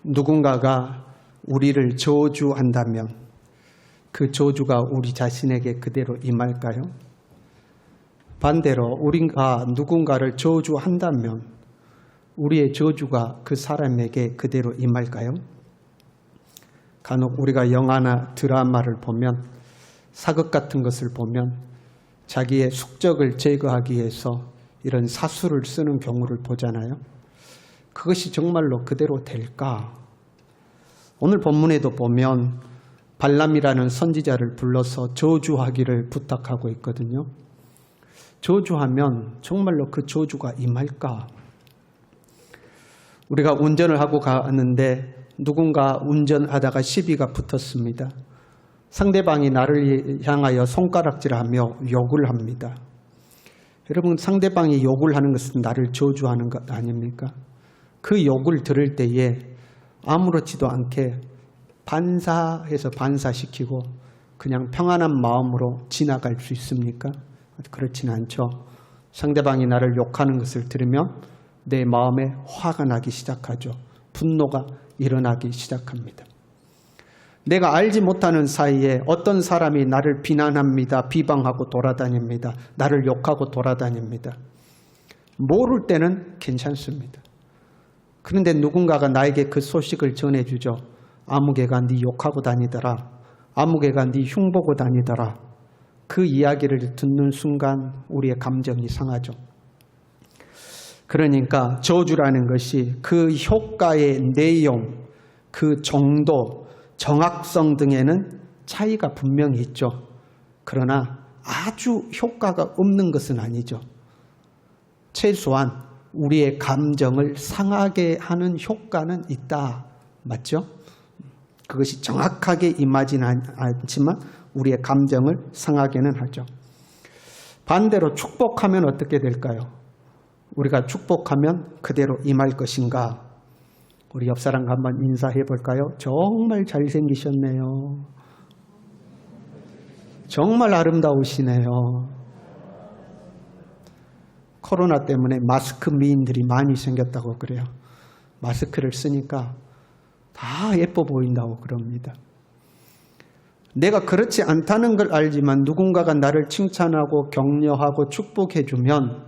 누군가가 우리를 저주한다면 그 저주가 우리 자신에게 그대로 임할까요? 반대로 우리가 누군가를 저주한다면 우리의 저주가 그 사람에게 그대로 임할까요? 간혹 우리가 영화나 드라마를 보면 사극 같은 것을 보면 자기의 숙적을 제거하기 위해서 이런 사수를 쓰는 경우를 보잖아요. 그것이 정말로 그대로 될까? 오늘 본문에도 보면 발람이라는 선지자를 불러서 저주하기를 부탁하고 있거든요. 저주하면 정말로 그 저주가 임할까? 우리가 운전을 하고 가는데 누군가 운전하다가 시비가 붙었습니다. 상대방이 나를 향하여 손가락질하며 욕을 합니다. 여러분, 상대방이 욕을 하는 것은 나를 저주하는 것 아닙니까? 그 욕을 들을 때에 아무렇지도 않게 반사해서 반사시키고 그냥 평안한 마음으로 지나갈 수 있습니까? 그렇지는 않죠. 상대방이 나를 욕하는 것을 들으면 내 마음에 화가 나기 시작하죠. 분노가 일어나기 시작합니다. 내가 알지 못하는 사이에 어떤 사람이 나를 비난합니다. 비방하고 돌아다닙니다. 나를 욕하고 돌아다닙니다. 모를 때는 괜찮습니다. 그런데 누군가가 나에게 그 소식을 전해주죠. 아무개가 네 욕하고 다니더라. 아무개가 네 흉보고 다니더라. 그 이야기를 듣는 순간 우리의 감정이 상하죠. 그러니까 저주라는 것이 그 효과의 내용, 그 정도, 정확성 등에는 차이가 분명히 있죠. 그러나 아주 효과가 없는 것은 아니죠. 최소한 우리의 감정을 상하게 하는 효과는 있다. 맞죠? 그것이 정확하게 임하지는 않지만 우리의 감정을 상하게는 하죠. 반대로 축복하면 어떻게 될까요? 우리가 축복하면 그대로 임할 것인가? 우리 옆 사람과 한번 인사해 볼까요? 정말 잘생기셨네요. 정말 아름다우시네요. 코로나 때문에 마스크 미인들이 많이 생겼다고 그래요. 마스크를 쓰니까 다 예뻐 보인다고 그럽니다. 내가 그렇지 않다는 걸 알지만 누군가가 나를 칭찬하고 격려하고 축복해주면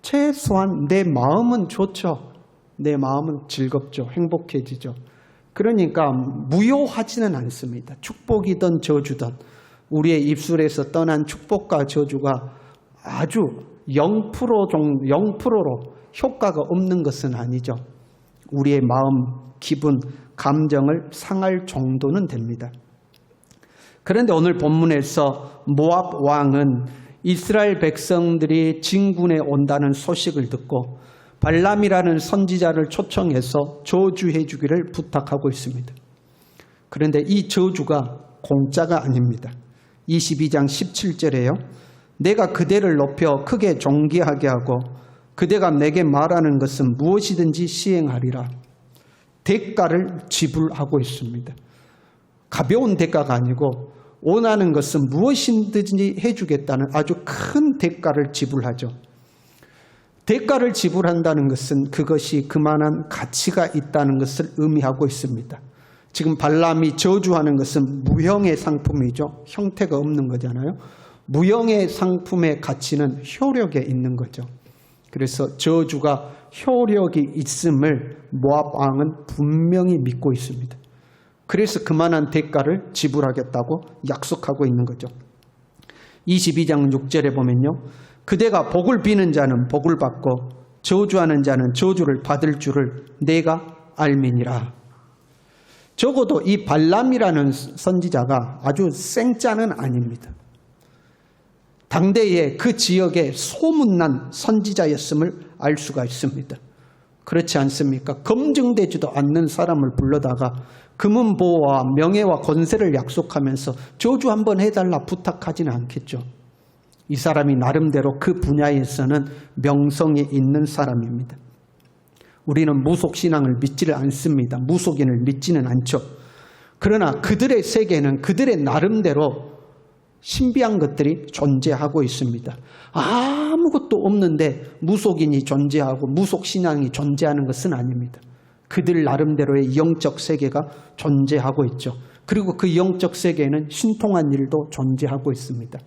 최소한 내 마음은 좋죠. 내 마음은 즐겁죠. 행복해지죠. 그러니까 무효하지는 않습니다. 축복이든 저주든 우리의 입술에서 떠난 축복과 저주가 아주 0%로 효과가 없는 것은 아니죠. 우리의 마음, 기분, 감정을 상할 정도는 됩니다. 그런데 오늘 본문에서 모압 왕은 이스라엘 백성들이 진군에 온다는 소식을 듣고 발람이라는 선지자를 초청해서 저주해 주기를 부탁하고 있습니다. 그런데 이 저주가 공짜가 아닙니다. 22장 17절에요. 내가 그대를 높여 크게 존귀하게 하고 그대가 내게 말하는 것은 무엇이든지 시행하리라. 대가를 지불하고 있습니다. 가벼운 대가가 아니고 원하는 것은 무엇이든지 해주겠다는 아주 큰 대가를 지불하죠. 대가를 지불한다는 것은 그것이 그만한 가치가 있다는 것을 의미하고 있습니다. 지금 발람이 저주하는 것은 무형의 상품이죠. 형태가 없는 거잖아요. 무형의 상품의 가치는 효력에 있는 거죠. 그래서 저주가 효력이 있음을 모압 왕은 분명히 믿고 있습니다. 그래서 그만한 대가를 지불하겠다고 약속하고 있는 거죠. 22장 6절에 보면요. 그대가 복을 비는 자는 복을 받고 저주하는 자는 저주를 받을 줄을 내가 알미니라. 적어도 이 발람이라는 선지자가 아주 생짜는 아닙니다. 당대에 그 지역에 소문난 선지자였음을 알 수가 있습니다. 그렇지 않습니까? 검증되지도 않는 사람을 불러다가 금은보호와 명예와 권세를 약속하면서 저주 한번 해달라 부탁하지는 않겠죠. 이 사람이 나름대로 그 분야에서는 명성이 있는 사람입니다. 우리는 무속신앙을 믿지를 않습니다. 무속인을 믿지는 않죠. 그러나 그들의 세계는 그들의 나름대로 신비한 것들이 존재하고 있습니다. 아무것도 없는데 무속인이 존재하고 무속신앙이 존재하는 것은 아닙니다. 그들 나름대로의 영적 세계가 존재하고 있죠. 그리고 그 영적 세계에는 신통한 일도 존재하고 있습니다.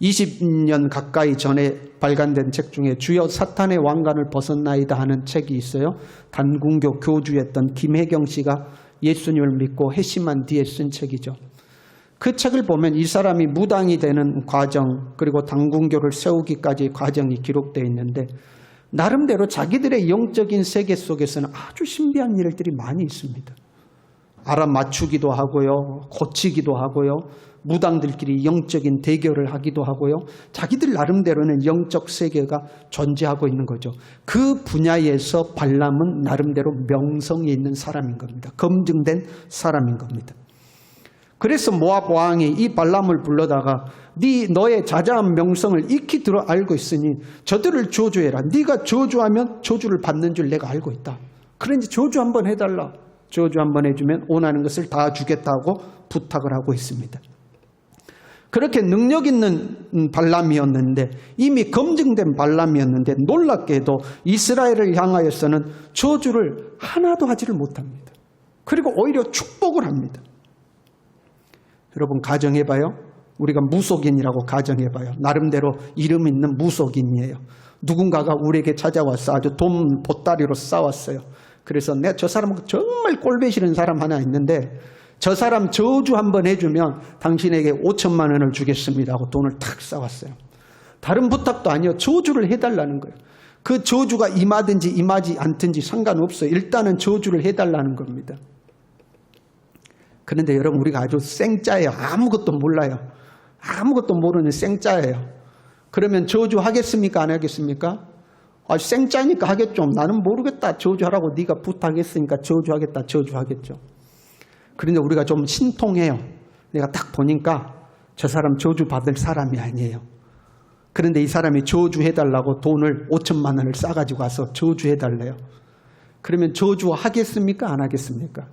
20년 가까이 전에 발간된 책 중에 주여 사탄의 왕관을 벗었나이다 하는 책이 있어요. 단군교 교주였던 김혜경 씨가 예수님을 믿고 회심한 뒤에 쓴 책이죠. 그 책을 보면 이 사람이 무당이 되는 과정, 그리고 단군교를 세우기까지 과정이 기록되어 있는데 나름대로 자기들의 영적인 세계 속에서는 아주 신비한 일들이 많이 있습니다. 알아맞추기도 하고요, 고치기도 하고요, 무당들끼리 영적인 대결을 하기도 하고요. 자기들 나름대로는 영적 세계가 존재하고 있는 거죠. 그 분야에서 발람은 나름대로 명성이 있는 사람인 겁니다. 검증된 사람인 겁니다. 그래서 모압 왕이 이 발람을 불러다가 너의 자자한 명성을 익히 들어 알고 있으니 저들을 저주해라. 네가 저주하면 저주를 받는 줄 내가 알고 있다. 그러니 저주 한번 해달라. 저주 한번 해주면 원하는 것을 다 주겠다고 부탁을 하고 있습니다. 그렇게 능력 있는 발람이었는데, 이미 검증된 발람이었는데 놀랍게도 이스라엘을 향하여서는 저주를 하나도 하지를 못합니다. 그리고 오히려 축복을 합니다. 여러분 가정해봐요. 우리가 무속인이라고 가정해봐요. 나름대로 이름 있는 무속인이에요. 누군가가 우리에게 찾아왔어. 아주 돈 보따리로 싸웠어요. 그래서 내가 저 사람은 정말 꼴배 싫은 사람 하나 있는데 저 사람 저주 한번 해주면 당신에게 5천만 원을 주겠습니다 하고 돈을 탁 싸왔어요. 다른 부탁도 아니에요. 저주를 해달라는 거예요. 그 저주가 임하든지 임하지 않든지 상관없어요. 일단은 저주를 해달라는 겁니다. 그런데 여러분 우리가 아주 생짜예요. 아무것도 몰라요. 아무것도 모르는 생짜예요. 그러면 저주하겠습니까? 안 하겠습니까? 생짜니까 하겠죠. 나는 모르겠다. 저주하라고 네가 부탁했으니까 저주하겠다. 저주하겠죠. 그런데 우리가 좀 신통해요. 내가 딱 보니까 저 사람 저주받을 사람이 아니에요. 그런데 이 사람이 저주해달라고 돈을 5천만 원을 싸가지고 와서 저주해달래요. 그러면 저주하겠습니까? 안 하겠습니까?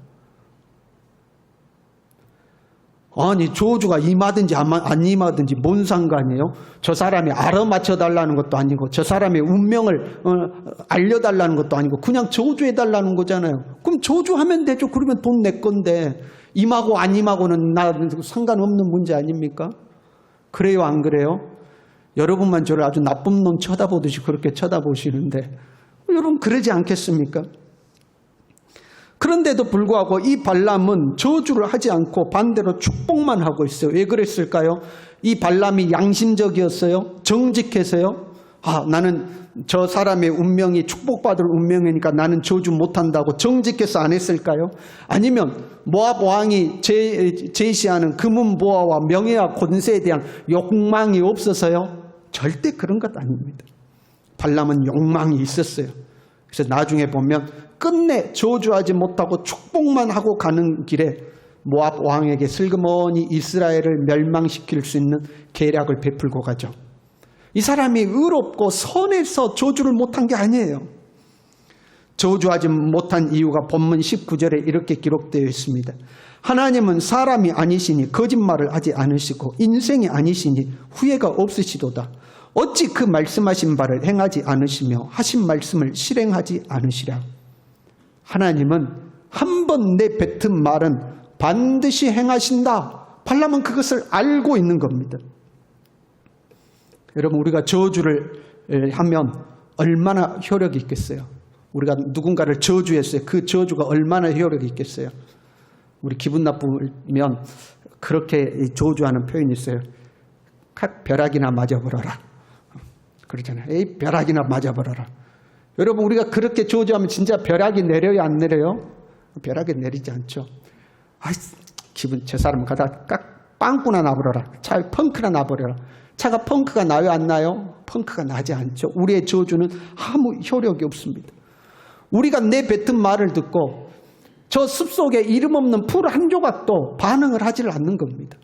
아니 저주가 임하든지 안 임하든지 뭔 상관이에요? 저 사람이 알아맞혀달라는 것도 아니고 저 사람의 운명을 알려달라는 것도 아니고 그냥 저주해달라는 거잖아요. 그럼 저주하면 되죠. 그러면 돈 내 건데 임하고 안 임하고는 나 상관없는 문제 아닙니까? 그래요 안 그래요? 여러분만 저를 아주 나쁜 놈 쳐다보듯이 그렇게 쳐다보시는데 여러분 그러지 않겠습니까? 그런데도 불구하고 이 발람은 저주를 하지 않고 반대로 축복만 하고 있어요. 왜 그랬을까요? 이 발람이 양심적이었어요? 정직해서요? 나는 저 사람의 운명이 축복받을 운명이니까 나는 저주 못한다고 정직해서 안 했을까요? 아니면 모압 왕이 제시하는 금은보화와 명예와 권세에 대한 욕망이 없어서요? 절대 그런 것 아닙니다. 발람은 욕망이 있었어요. 그래서 나중에 보면 끝내 저주하지 못하고 축복만 하고 가는 길에 모압 왕에게 슬그머니 이스라엘을 멸망시킬 수 있는 계략을 베풀고 가죠. 이 사람이 의롭고 선해서 저주를 못한 게 아니에요. 저주하지 못한 이유가 본문 19절에 이렇게 기록되어 있습니다. 하나님은 사람이 아니시니 거짓말을 하지 않으시고 인생이 아니시니 후회가 없으시도다. 어찌 그 말씀하신 바를 행하지 않으시며 하신 말씀을 실행하지 않으시랴. 하나님은 한 번 내뱉은 말은 반드시 행하신다. 발람은 그것을 알고 있는 겁니다. 여러분 우리가 저주를 하면 얼마나 효력이 있겠어요? 우리가 누군가를 저주했어요. 그 저주가 얼마나 효력이 있겠어요? 우리 기분 나쁘면 그렇게 저주하는 표현이 있어요. 벼락이나 맞아버려라. 그러잖아요. 에이 벼락이나 맞아버려라. 여러분 우리가 그렇게 저주하면 진짜 벼락이 내려요 안 내려요? 벼락이 내리지 않죠. 기분 저 사람 가다 빵꾸나 나버려라. 차에 펑크나 나버려라. 차가 펑크가 나요 안 나요? 펑크가 나지 않죠. 우리의 저주는 아무 효력이 없습니다. 우리가 내뱉은 말을 듣고 저 숲속에 이름 없는 풀 한 조각도 반응을 하지를 않는 겁니다.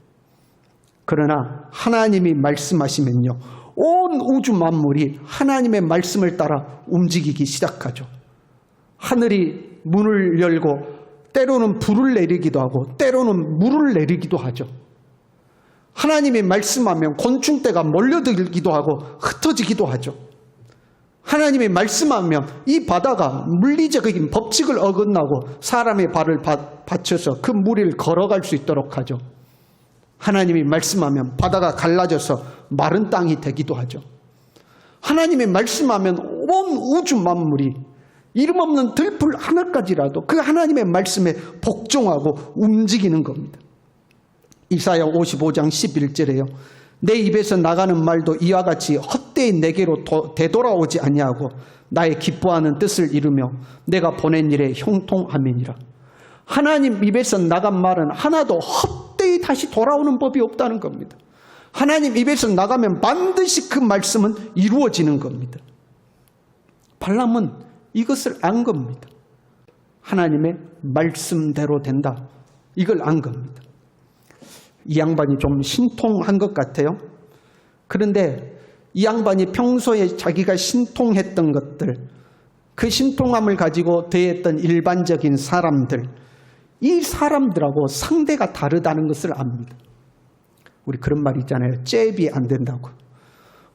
그러나 하나님이 말씀하시면요. 온 우주 만물이 하나님의 말씀을 따라 움직이기 시작하죠. 하늘이 문을 열고 때로는 불을 내리기도 하고 때로는 물을 내리기도 하죠. 하나님이 말씀하면 곤충떼가 몰려들기도 하고 흩어지기도 하죠. 하나님이 말씀하면 이 바다가 물리적인 법칙을 어긋나고 사람의 발을 받쳐서 그 무리를 걸어갈 수 있도록 하죠. 하나님이 말씀하면 바다가 갈라져서 마른 땅이 되기도 하죠. 하나님이 말씀하면 온 우주 만물이 이름 없는 들풀 하나까지라도 그 하나님의 말씀에 복종하고 움직이는 겁니다. 이사야 55장 11절에요. 내 입에서 나가는 말도 이와 같이 헛되이 내게로 되돌아오지 아니하고 나의 기뻐하는 뜻을 이루며 내가 보낸 일에 형통함이니라. 하나님 입에서 나간 말은 하나도 헛되이 다시 돌아오는 법이 없다는 겁니다. 하나님 입에서 나가면 반드시 그 말씀은 이루어지는 겁니다. 발람은 이것을 안 겁니다. 하나님의 말씀대로 된다. 이걸 안 겁니다. 이 양반이 좀 신통한 것 같아요. 그런데 이 양반이 평소에 자기가 신통했던 것들, 그 신통함을 가지고 대했던 일반적인 사람들, 이 사람들하고 상대가 다르다는 것을 압니다. 우리 그런 말 있잖아요. 잽이 안 된다고.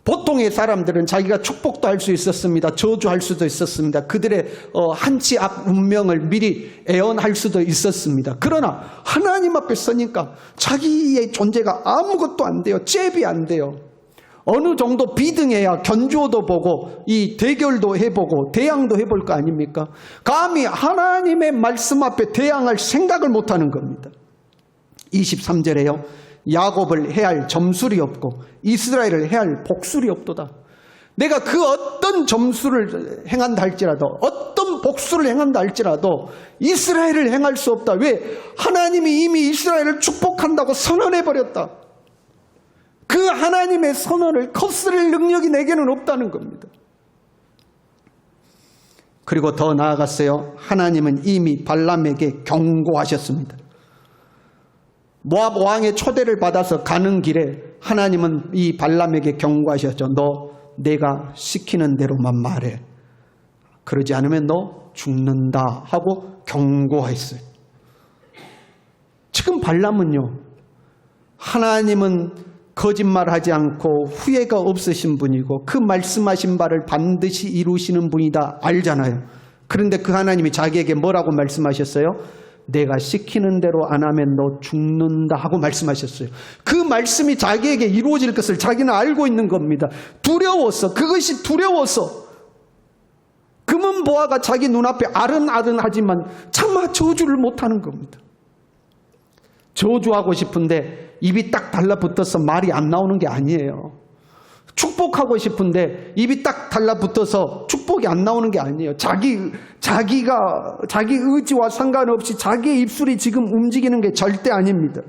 보통의 사람들은 자기가 축복도 할 수 있었습니다. 저주할 수도 있었습니다. 그들의 한치 앞 운명을 미리 예언할 수도 있었습니다. 그러나 하나님 앞에 서니까 자기의 존재가 아무것도 안 돼요. 잽이 안 돼요. 어느 정도 비등해야 견주어도 보고 이 대결도 해보고 대항도 해볼 거 아닙니까? 감히 하나님의 말씀 앞에 대항할 생각을 못하는 겁니다. 23절에요. 야곱을 해할 점술이 없고 이스라엘을 해할 복술이 없도다. 내가 그 어떤 점술을 행한다 할지라도 어떤 복술을 행한다 할지라도 이스라엘을 행할 수 없다. 왜? 하나님이 이미 이스라엘을 축복한다고 선언해버렸다. 그 하나님의 선언을 거스를 능력이 내게는 없다는 겁니다. 그리고 더 나아갔어요. 하나님은 이미 발람에게 경고하셨습니다. 모압 왕의 초대를 받아서 가는 길에 하나님은 이 발람에게 경고하셨죠. 너 내가 시키는 대로만 말해. 그러지 않으면 너 죽는다 하고 경고했어요. 지금 발람은요. 하나님은 거짓말하지 않고 후회가 없으신 분이고 그 말씀하신 바를 반드시 이루시는 분이다 알잖아요. 그런데 그 하나님이 자기에게 뭐라고 말씀하셨어요? 내가 시키는 대로 안 하면 너 죽는다 하고 말씀하셨어요. 그 말씀이 자기에게 이루어질 것을 자기는 알고 있는 겁니다. 두려워서, 그것이 두려워서 금은 보화가 자기 눈앞에 아른아른하지만 차마 저주를 못하는 겁니다. 저주하고 싶은데 입이 딱 달라붙어서 말이 안 나오는 게 아니에요. 축복하고 싶은데 입이 딱 달라붙어서 축복이 안 나오는 게 아니에요. 자기 의지와 상관없이 자기의 입술이 지금 움직이는 게 절대 아닙니다.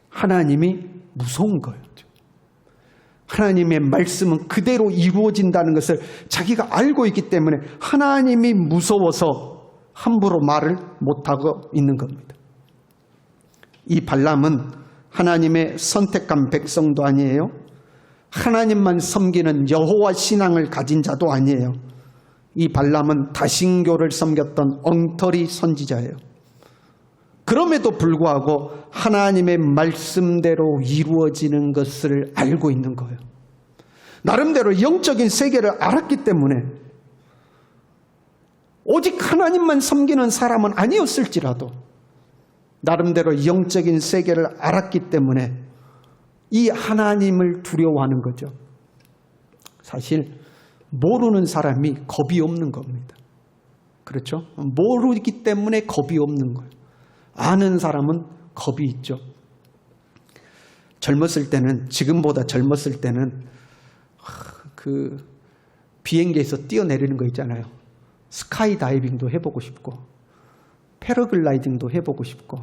하나님이 무서운 거예요. 하나님의 말씀은 그대로 이루어진다는 것을 자기가 알고 있기 때문에 하나님이 무서워서 함부로 말을 못하고 있는 겁니다. 이 발람은 하나님의 선택한 백성도 아니에요. 하나님만 섬기는 여호와 신앙을 가진 자도 아니에요. 이 발람은 다신교를 섬겼던 엉터리 선지자예요. 그럼에도 불구하고 하나님의 말씀대로 이루어지는 것을 알고 있는 거예요. 나름대로 영적인 세계를 알았기 때문에 오직 하나님만 섬기는 사람은 아니었을지라도 나름대로 영적인 세계를 알았기 때문에 이 하나님을 두려워하는 거죠. 사실 모르는 사람이 겁이 없는 겁니다. 그렇죠? 모르기 때문에 겁이 없는 거예요. 아는 사람은 겁이 있죠. 젊었을 때는, 지금보다 젊었을 때는 그 비행기에서 뛰어내리는 거 있잖아요. 스카이 다이빙도 해보고 싶고 패러글라이딩도 해보고 싶고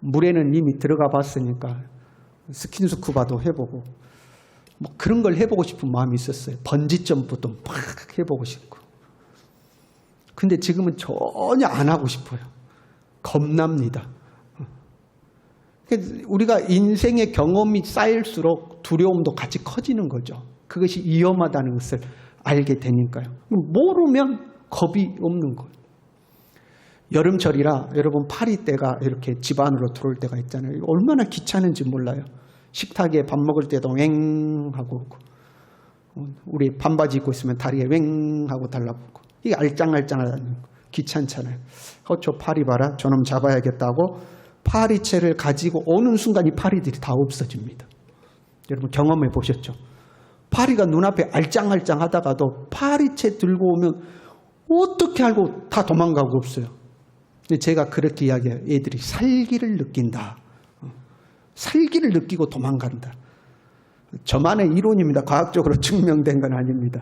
물에는 이미 들어가 봤으니까 스킨스쿠바도 해보고 뭐 그런 걸 해보고 싶은 마음이 있었어요. 번지점프도 막 해보고 싶고. 근데 지금은 전혀 안 하고 싶어요. 겁납니다. 우리가 인생의 경험이 쌓일수록 두려움도 같이 커지는 거죠. 그것이 위험하다는 것을 알게 되니까요. 모르면 겁이 없는 거예요. 여름철이라 여러분 파리떼가 이렇게 집 안으로 들어올 때가 있잖아요. 얼마나 귀찮은지 몰라요. 식탁에 밥 먹을 때도 앵 하고 오고 우리 반바지 입고 있으면 다리에 웽 하고 달라붙고 이게 알짱알짱하다는 거 귀찮잖아요. 저 파리 봐라. 저놈 잡아야겠다고 파리채를 가지고 오는 순간 이 파리들이 다 없어집니다. 여러분 경험해 보셨죠? 파리가 눈앞에 알짱알짱하다가도 파리채 들고 오면 어떻게 알고 다 도망가고 없어요. 근데 제가 그렇게 이야기해요. 애들이 살기를 느낀다. 살기를 느끼고 도망간다. 저만의 이론입니다. 과학적으로 증명된 건 아닙니다.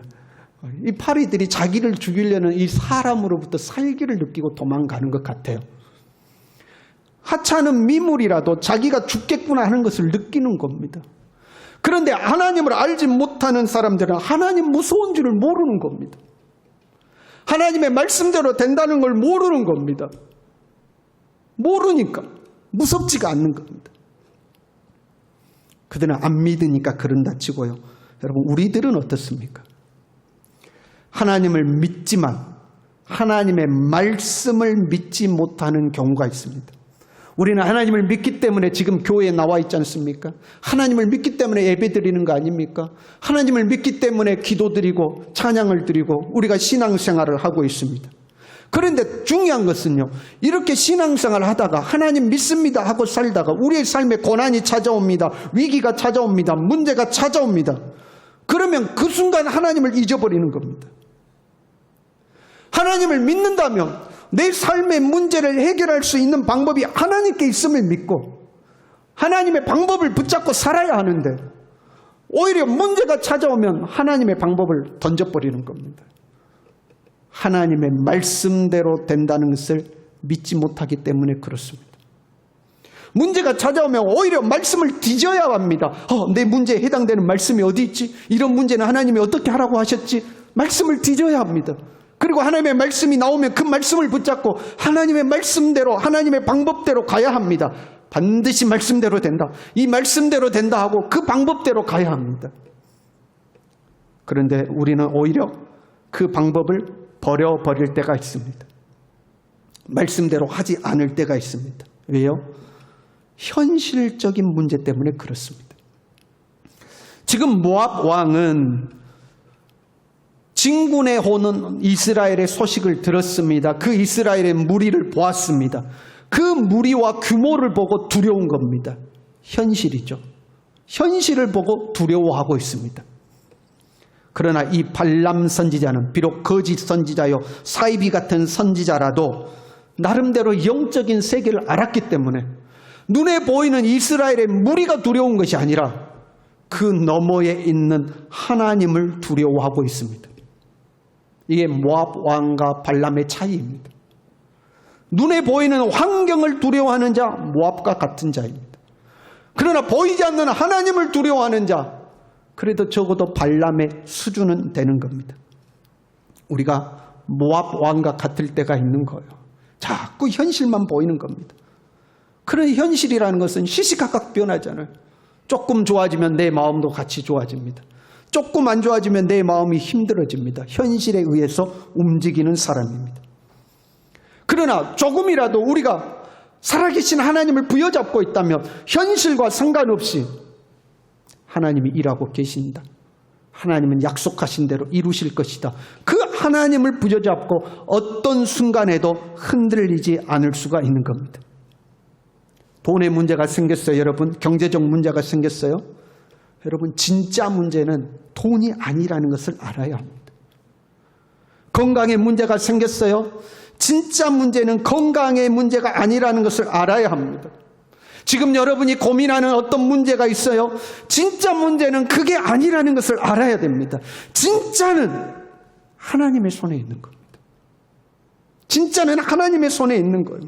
이 파리들이 자기를 죽이려는 이 사람으로부터 살기를 느끼고 도망가는 것 같아요. 하찮은 미물이라도 자기가 죽겠구나 하는 것을 느끼는 겁니다. 그런데 하나님을 알지 못하는 사람들은 하나님 무서운 줄을 모르는 겁니다. 하나님의 말씀대로 된다는 걸 모르는 겁니다. 모르니까 무섭지가 않는 겁니다. 그들은 안 믿으니까 그런다 치고요. 여러분 우리들은 어떻습니까? 하나님을 믿지만 하나님의 말씀을 믿지 못하는 경우가 있습니다. 우리는 하나님을 믿기 때문에 지금 교회에 나와 있지 않습니까? 하나님을 믿기 때문에 예배 드리는 거 아닙니까? 하나님을 믿기 때문에 기도드리고 찬양을 드리고 우리가 신앙생활을 하고 있습니다. 그런데 중요한 것은요, 이렇게 신앙생활을 하다가 하나님 믿습니다 하고 살다가 우리의 삶에 고난이 찾아옵니다. 위기가 찾아옵니다. 문제가 찾아옵니다. 그러면 그 순간 하나님을 잊어버리는 겁니다. 하나님을 믿는다면 내 삶의 문제를 해결할 수 있는 방법이 하나님께 있음을 믿고 하나님의 방법을 붙잡고 살아야 하는데 오히려 문제가 찾아오면 하나님의 방법을 던져버리는 겁니다. 하나님의 말씀대로 된다는 것을 믿지 못하기 때문에 그렇습니다. 문제가 찾아오면 오히려 말씀을 뒤져야 합니다. 내 문제에 해당되는 말씀이 어디 있지? 이런 문제는 하나님이 어떻게 하라고 하셨지? 말씀을 뒤져야 합니다. 그리고 하나님의 말씀이 나오면 그 말씀을 붙잡고 하나님의 말씀대로 하나님의 방법대로 가야 합니다. 반드시 말씀대로 된다. 이 말씀대로 된다 하고 그 방법대로 가야 합니다. 그런데 우리는 오히려 그 방법을 버려버릴 때가 있습니다. 말씀대로 하지 않을 때가 있습니다. 왜요? 현실적인 문제 때문에 그렇습니다. 지금 모압 왕은 진군에 오는 이스라엘의 소식을 들었습니다. 그 이스라엘의 무리를 보았습니다. 그 무리와 규모를 보고 두려운 겁니다. 현실이죠. 현실을 보고 두려워하고 있습니다. 그러나 이 발람 선지자는 비록 거짓 선지자요 사이비 같은 선지자라도 나름대로 영적인 세계를 알았기 때문에 눈에 보이는 이스라엘의 무리가 두려운 것이 아니라 그 너머에 있는 하나님을 두려워하고 있습니다. 이게 모압 왕과 발람의 차이입니다. 눈에 보이는 환경을 두려워하는 자 모압과 같은 자입니다. 그러나 보이지 않는 하나님을 두려워하는 자 그래도 적어도 발람의 수준은 되는 겁니다. 우리가 모압 왕과 같을 때가 있는 거예요. 자꾸 현실만 보이는 겁니다. 그런 현실이라는 것은 시시각각 변하잖아요. 조금 좋아지면 내 마음도 같이 좋아집니다. 조금 안 좋아지면 내 마음이 힘들어집니다. 현실에 의해서 움직이는 사람입니다. 그러나 조금이라도 우리가 살아계신 하나님을 부여잡고 있다면 현실과 상관없이 하나님이 일하고 계신다. 하나님은 약속하신 대로 이루실 것이다. 그 하나님을 부여잡고 어떤 순간에도 흔들리지 않을 수가 있는 겁니다. 돈의 문제가 생겼어요, 여러분. 경제적 문제가 생겼어요. 여러분, 진짜 문제는 돈이 아니라는 것을 알아야 합니다. 건강에 문제가 생겼어요. 진짜 문제는 건강의 문제가 아니라는 것을 알아야 합니다. 지금 여러분이 고민하는 어떤 문제가 있어요. 진짜 문제는 그게 아니라는 것을 알아야 됩니다. 진짜는 하나님의 손에 있는 겁니다. 진짜는 하나님의 손에 있는 거예요.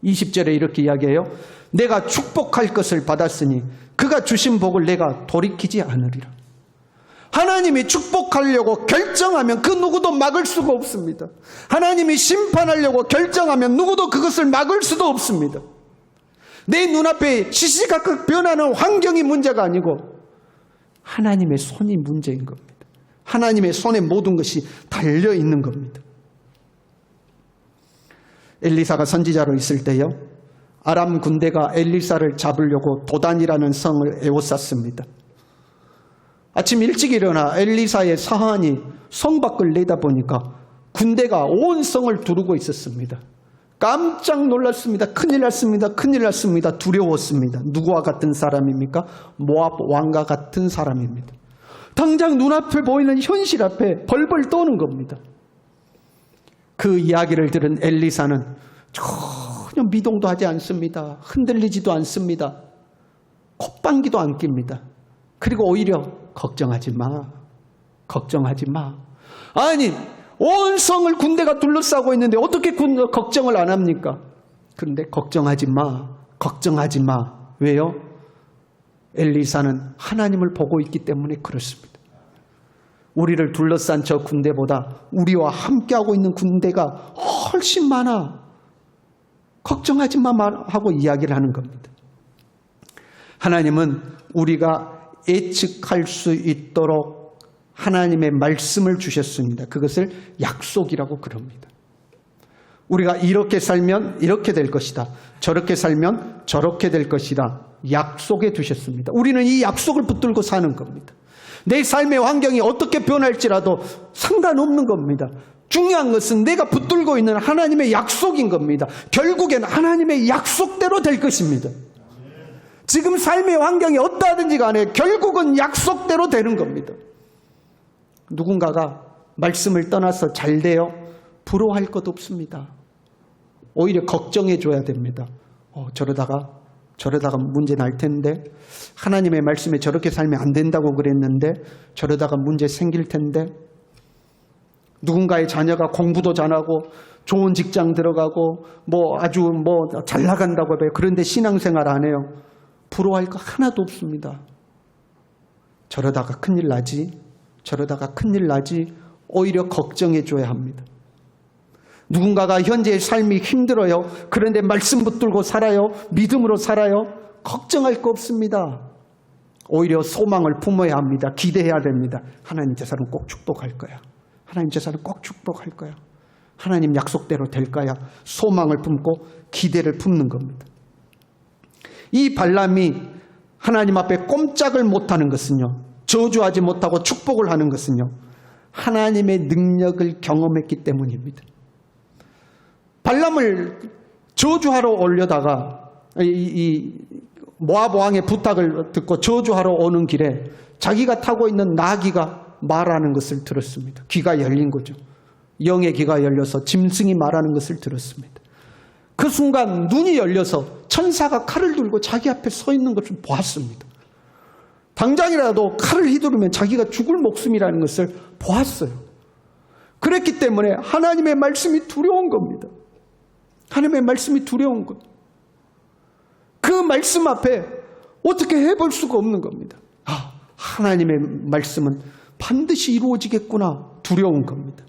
20절에 이렇게 이야기해요. 내가 축복할 것을 받았으니 그가 주신 복을 내가 돌이키지 않으리라. 하나님이 축복하려고 결정하면 그 누구도 막을 수가 없습니다. 하나님이 심판하려고 결정하면 누구도 그것을 막을 수도 없습니다. 내 눈앞에 시시각각 변하는 환경이 문제가 아니고 하나님의 손이 문제인 겁니다. 하나님의 손에 모든 것이 달려있는 겁니다. 엘리사가 선지자로 있을 때요, 아람 군대가 엘리사를 잡으려고 도단이라는 성을 에워쌌습니다. 아침 일찍 일어나 엘리사의 사환이 성 밖을 내다보니까 군대가 온 성을 두르고 있었습니다. 깜짝 놀랐습니다. 큰일 났습니다. 큰일 났습니다. 두려웠습니다. 누구와 같은 사람입니까? 모압 왕과 같은 사람입니다. 당장 눈앞에 보이는 현실 앞에 벌벌 떠는 겁니다. 그 이야기를 들은 엘리사는 전혀 미동도 하지 않습니다. 흔들리지도 않습니다. 콧방귀도 안 낍니다. 그리고 오히려 걱정하지 마. 걱정하지 마. 아니, 온 성을 군대가 둘러싸고 있는데 어떻게 걱정을 안 합니까? 그런데 걱정하지 마. 걱정하지 마. 왜요? 엘리사는 하나님을 보고 있기 때문에 그렇습니다. 우리를 둘러싼 저 군대보다 우리와 함께하고 있는 군대가 훨씬 많아. 걱정하지 마 하고 이야기를 하는 겁니다. 하나님은 우리가 예측할 수 있도록 하나님의 말씀을 주셨습니다. 그것을 약속이라고 그럽니다. 우리가 이렇게 살면 이렇게 될 것이다. 저렇게 살면 저렇게 될 것이다. 약속해 두셨습니다. 우리는 이 약속을 붙들고 사는 겁니다. 내 삶의 환경이 어떻게 변할지라도 상관없는 겁니다. 중요한 것은 내가 붙들고 있는 하나님의 약속인 겁니다. 결국엔 하나님의 약속대로 될 것입니다. 지금 삶의 환경이 어떠하든지 간에 결국은 약속대로 되는 겁니다. 누군가가 말씀을 떠나서 잘 돼요? 부러워할 것 없습니다. 오히려 걱정해 줘야 됩니다. 저러다가 문제 날 텐데, 하나님의 말씀에 저렇게 살면 안 된다고 그랬는데 저러다가 문제 생길 텐데, 누군가의 자녀가 공부도 잘하고 좋은 직장 들어가고 아주 잘 나간다고 해요. 그런데 신앙생활 안 해요. 부러워할 거 하나도 없습니다. 저러다가 큰일 나지. 저러다가 큰일 나지. 오히려 걱정해 줘야 합니다. 누군가가 현재의 삶이 힘들어요. 그런데 말씀 붙들고 살아요. 믿음으로 살아요. 걱정할 거 없습니다. 오히려 소망을 품어야 합니다. 기대해야 됩니다. 하나님 제 사람 꼭 축복할 거야. 하나님 제 사람 꼭 축복할 거야. 하나님 약속대로 될 거야. 소망을 품고 기대를 품는 겁니다. 이 발람이 하나님 앞에 꼼짝을 못하는 것은요, 저주하지 못하고 축복을 하는 것은요, 하나님의 능력을 경험했기 때문입니다. 발람을 저주하러 올려다가 이 모압 왕의 부탁을 듣고 저주하러 오는 길에 자기가 타고 있는 나귀가 말하는 것을 들었습니다. 귀가 열린 거죠. 영의 귀가 열려서 짐승이 말하는 것을 들었습니다. 그 순간 눈이 열려서 천사가 칼을 들고 자기 앞에 서 있는 것을 보았습니다. 당장이라도 칼을 휘두르면 자기가 죽을 목숨이라는 것을 보았어요. 그랬기 때문에 하나님의 말씀이 두려운 겁니다. 하나님의 말씀이 두려운 것. 그 말씀 앞에 어떻게 해볼 수가 없는 겁니다. 하나님의 말씀은 반드시 이루어지겠구나. 두려운 겁니다.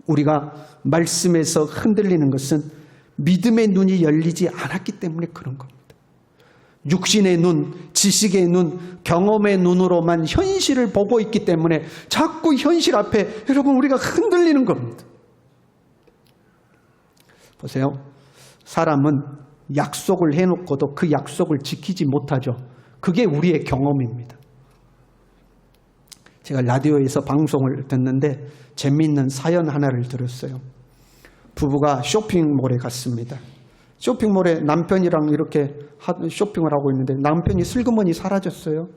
우리가 말씀에서 흔들리는 것은 믿음의 눈이 열리지 않았기 때문에 그런 겁니다. 육신의 눈, 지식의 눈, 경험의 눈으로만 현실을 보고 있기 때문에 자꾸 현실 앞에 여러분 우리가 흔들리는 겁니다. 보세요. 사람은 약속을 해놓고도 그 약속을 지키지 못하죠. 그게 우리의 경험입니다. 제가 라디오에서 방송을 듣는데 재미있는 사연 하나를 들었어요. 부부가 쇼핑몰에 갔습니다. 쇼핑몰에 남편이랑 이렇게 쇼핑을 하고 있는데 남편이 슬그머니 사라졌어요.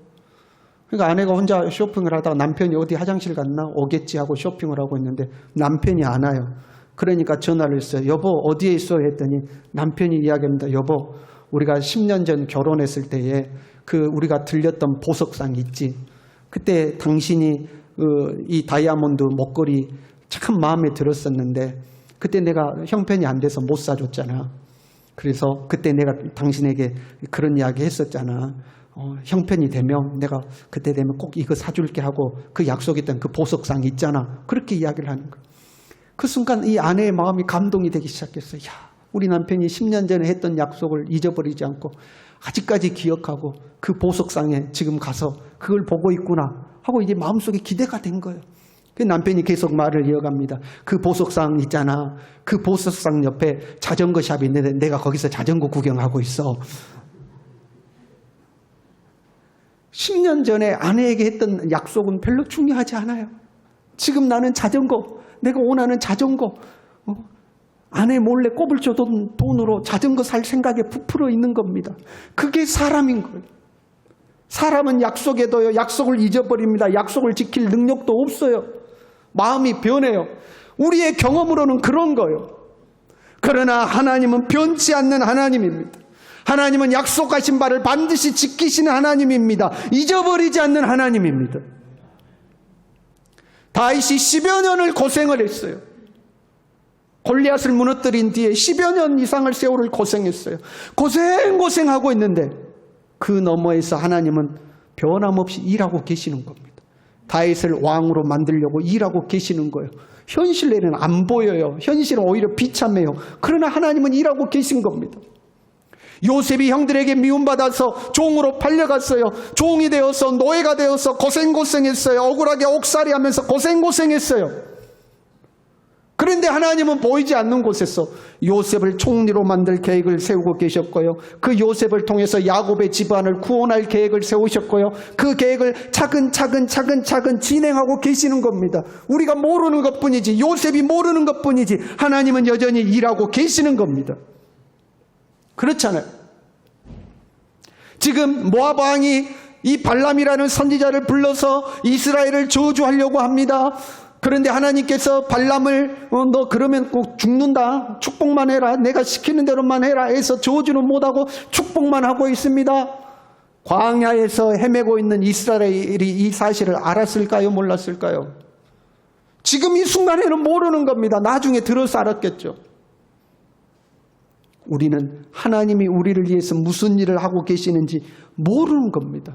그러니까 아내가 혼자 쇼핑을 하다가 남편이 어디 화장실 갔나 오겠지 하고 쇼핑을 하고 있는데 남편이 안 와요. 그러니까 전화를 했어요. 여보 어디에 있어? 했더니 남편이 이야기합니다. 여보 우리가 10년 전 결혼했을 때에 우리가 들렸던 보석상 있지. 그때 당신이 이 다이아몬드 목걸이 참 마음에 들었었는데 그때 내가 형편이 안 돼서 못 사줬잖아. 그래서 그때 내가 당신에게 그런 이야기 했었잖아. 형편이 되면 내가 그때 되면 꼭 이거 사줄게 하고 그 약속했던 그 보석상 있잖아. 그렇게 이야기를 하는 거야. 그 순간 이 아내의 마음이 감동이 되기 시작했어요. 우리 남편이 10년 전에 했던 약속을 잊어버리지 않고 아직까지 기억하고 그 보석상에 지금 가서 그걸 보고 있구나 하고 이제 마음속에 기대가 된 거예요. 그 남편이 계속 말을 이어갑니다. 그 보석상 있잖아. 그 보석상 옆에 자전거 샵이 있는데 내가 거기서 자전거 구경하고 있어. 10년 전에 아내에게 했던 약속은 별로 중요하지 않아요. 지금 나는 자전거, 내가 원하는 자전거, 아내 몰래 꼽을 줘둔 돈으로 자전거 살 생각에 부풀어 있는 겁니다. 그게 사람인 거예요. 사람은 약속에도요, 약속을 잊어버립니다. 약속을 지킬 능력도 없어요. 마음이 변해요. 우리의 경험으로는 그런 거예요. 그러나 하나님은 변치 않는 하나님입니다. 하나님은 약속하신 바를 반드시 지키시는 하나님입니다. 잊어버리지 않는 하나님입니다. 다윗이 10여 년을 고생을 했어요. 골리앗을 무너뜨린 뒤에 10여 년 이상을 세월을 고생했어요. 고생하고 있는데 그 너머에서 하나님은 변함없이 일하고 계시는 겁니다. 다윗을 왕으로 만들려고 일하고 계시는 거예요. 현실에는 안 보여요. 현실은 오히려 비참해요. 그러나 하나님은 일하고 계신 겁니다. 요셉이 형들에게 미움받아서 종으로 팔려갔어요. 종이 되어서 노예가 되어서 고생했어요. 억울하게 옥살이 하면서 고생했어요. 그런데 하나님은 보이지 않는 곳에서 요셉을 총리로 만들 계획을 세우고 계셨고요. 그 요셉을 통해서 야곱의 집안을 구원할 계획을 세우셨고요. 그 계획을 차근차근 진행하고 계시는 겁니다. 우리가 모르는 것뿐이지, 요셉이 모르는 것뿐이지, 하나님은 여전히 일하고 계시는 겁니다. 그렇잖아요. 지금 모압 왕이 이 발람이라는 선지자를 불러서 이스라엘을 저주하려고 합니다. 그런데 하나님께서 발람을 너 그러면 꼭 죽는다, 축복만 해라, 내가 시키는 대로만 해라 해서 저주는 못하고 축복만 하고 있습니다. 광야에서 헤매고 있는 이스라엘이 이 사실을 알았을까요, 몰랐을까요? 지금 이 순간에는 모르는 겁니다. 나중에 들어서 알았겠죠. 우리는 하나님이 우리를 위해서 무슨 일을 하고 계시는지 모르는 겁니다.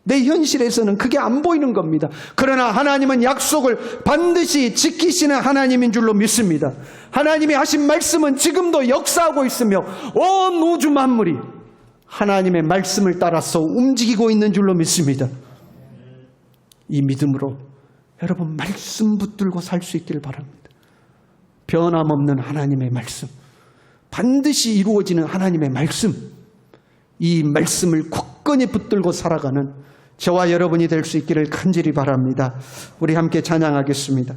내 현실에서는 그게 안 보이는 겁니다. 그러나 하나님은 약속을 반드시 지키시는 하나님인 줄로 믿습니다. 하나님이 하신 말씀은 지금도 역사하고 있으며 온 우주 만물이 하나님의 말씀을 따라서 움직이고 있는 줄로 믿습니다. 이 믿음으로 여러분 말씀 붙들고 살 수 있기를 바랍니다. 변함없는 하나님의 말씀, 반드시 이루어지는 하나님의 말씀, 이 말씀을 굳건히 붙들고 살아가는 저와 여러분이 될 수 있기를 간절히 바랍니다. 우리 함께 찬양하겠습니다.